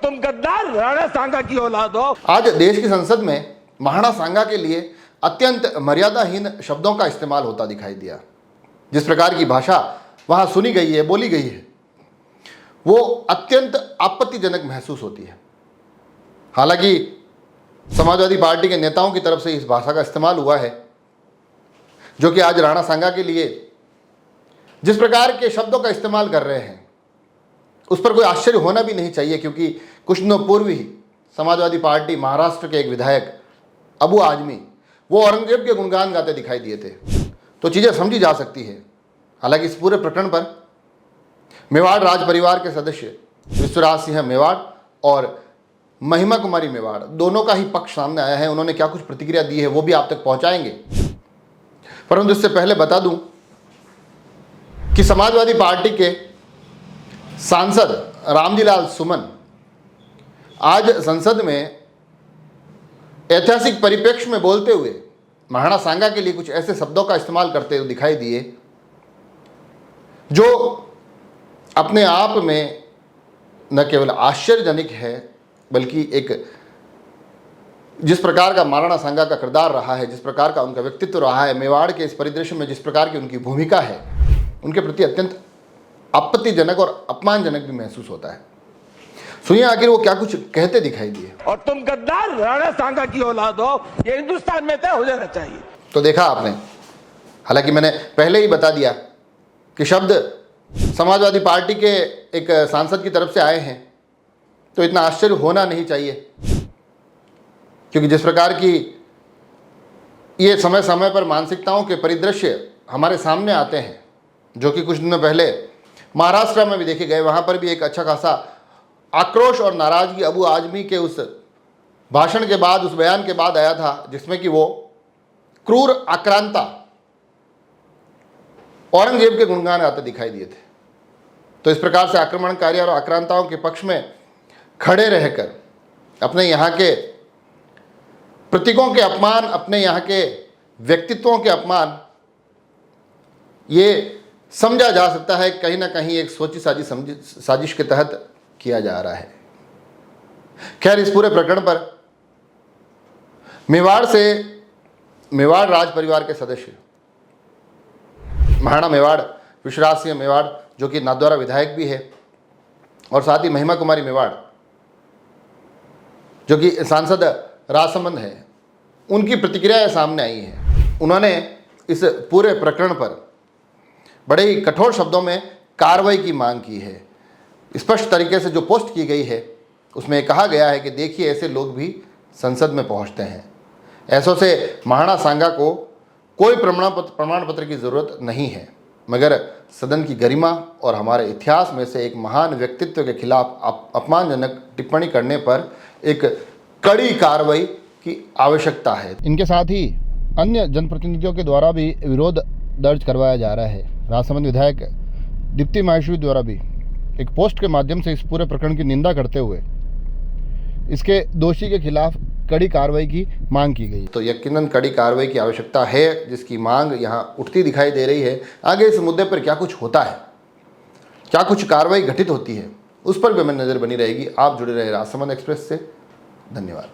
तुम गद्दार राणा सांगा की औलाद हो। आज देश की संसद में महाराणा सांगा के लिए अत्यंत मर्यादाहीन शब्दों का इस्तेमाल होता दिखाई दिया। जिस प्रकार की भाषा वहां सुनी गई है, बोली गई है, वो अत्यंत आपत्तिजनक महसूस होती है। हालांकि समाजवादी पार्टी के नेताओं की तरफ से इस भाषा का इस्तेमाल हुआ है, जो कि आज राणा सांगा के लिए जिस प्रकार के शब्दों का इस्तेमाल कर रहे हैं, उस पर कोई आश्चर्य होना भी नहीं चाहिए, क्योंकि कुछ दिनों पूर्व ही समाजवादी पार्टी महाराष्ट्र के एक विधायक अबू आजमी वो औरंगजेब के गुणगान गाते दिखाई दिए थे, तो चीज़ें समझी जा सकती है। हालांकि इस पूरे प्रकरण पर मेवाड़ राज परिवार के सदस्य विश्वराज सिंह मेवाड़ और महिमा कुमारी मेवाड़ दोनों का ही पक्ष सामने आया है। उन्होंने क्या कुछ प्रतिक्रिया दी है वो भी आप तक पहुंचाएंगे, परंतु इससे पहले बता दूं कि समाजवादी पार्टी के सांसद रामजीलाल सुमन आज संसद में ऐतिहासिक परिप्रेक्ष्य में बोलते हुए महाराणा सांगा के लिए कुछ ऐसे शब्दों का इस्तेमाल करते हुए दिखाई दिए जो अपने आप में न केवल आश्चर्यजनक है, बल्कि एक जिस प्रकार का महाराणा सांगा का किरदार रहा है, जिस प्रकार का उनका व्यक्तित्व रहा है, मेवाड़ के इस परिदृश्य में जिस प्रकार की उनकी भूमिका है, उनके प्रति अत्यंत आपत्तिजनक और अपमानजनक भी महसूस होता है। सुनिए आखिर वो क्या कुछ कहते दिखाई दिए। और तुम गद्दार राणा सांगा की औलाद हो, ये हिंदुस्तान में तय हो जाना चाहिए। तो देखा आपने, हालांकि मैंने पहले ही बता दिया कि शब्द समाजवादी पार्टी के एक सांसद की तरफ से आए हैं, तो इतना आश्चर्य होना नहीं चाहिए, क्योंकि जिस प्रकार की ये समय समय पर मानसिकताओं के परिदृश्य हमारे सामने आते हैं, जो कि कुछ दिनों पहले महाराष्ट्र में भी देखे गए, वहाँ पर भी एक अच्छा खासा आक्रोश और नाराजगी अबू आजमी के उस भाषण के बाद, उस बयान के बाद आया था, जिसमें कि वो क्रूर आक्रांता औरंगजेब के गुणगान गाते दिखाई दिए थे। तो इस प्रकार से आक्रमणकारी और आक्रांताओं के पक्ष में खड़े रहकर अपने यहाँ के प्रतीकों के अपमान, अपने यहाँ के व्यक्तित्वों के अपमान, ये समझा जा सकता है कहीं ना कहीं एक सोची साजिश के तहत किया जा रहा है। खैर, इस पूरे प्रकरण पर मेवाड़ राज परिवार के सदस्य महाराणा मेवाड़ विश्वराज सिंह मेवाड़, जो कि नाथद्वारा विधायक भी है, और साथ ही महिमा कुमारी मेवाड़, जो कि सांसद राजसमंद है, उनकी प्रतिक्रियाएं सामने आई हैं। उन्होंने इस पूरे प्रकरण पर बड़े ही कठोर शब्दों में कार्रवाई की मांग की है। स्पष्ट तरीके से जो पोस्ट की गई है उसमें कहा गया है कि देखिए, ऐसे लोग भी संसद में पहुंचते हैं, ऐसों से महाराणा सांगा को कोई प्रमाण पत्र की ज़रूरत नहीं है, मगर सदन की गरिमा और हमारे इतिहास में से एक महान व्यक्तित्व के खिलाफ अपमानजनक टिप्पणी करने पर एक कड़ी कार्रवाई की आवश्यकता है। इनके साथ ही अन्य जनप्रतिनिधियों के द्वारा भी विरोध दर्ज करवाया जा रहा है। राजसमंद विधायक दीप्ति माहेश्वरी द्वारा भी एक पोस्ट के माध्यम से इस पूरे प्रकरण की निंदा करते हुए इसके दोषी के खिलाफ कड़ी कार्रवाई की मांग की गई। तो यकीनन कड़ी कार्रवाई की आवश्यकता है, जिसकी मांग यहाँ उठती दिखाई दे रही है। आगे इस मुद्दे पर क्या कुछ होता है, क्या कुछ कार्रवाई घटित होती है, उस पर भी हमें नज़र बनी रहेगी। आप जुड़े रहे राजसमंद एक्सप्रेस से। धन्यवाद।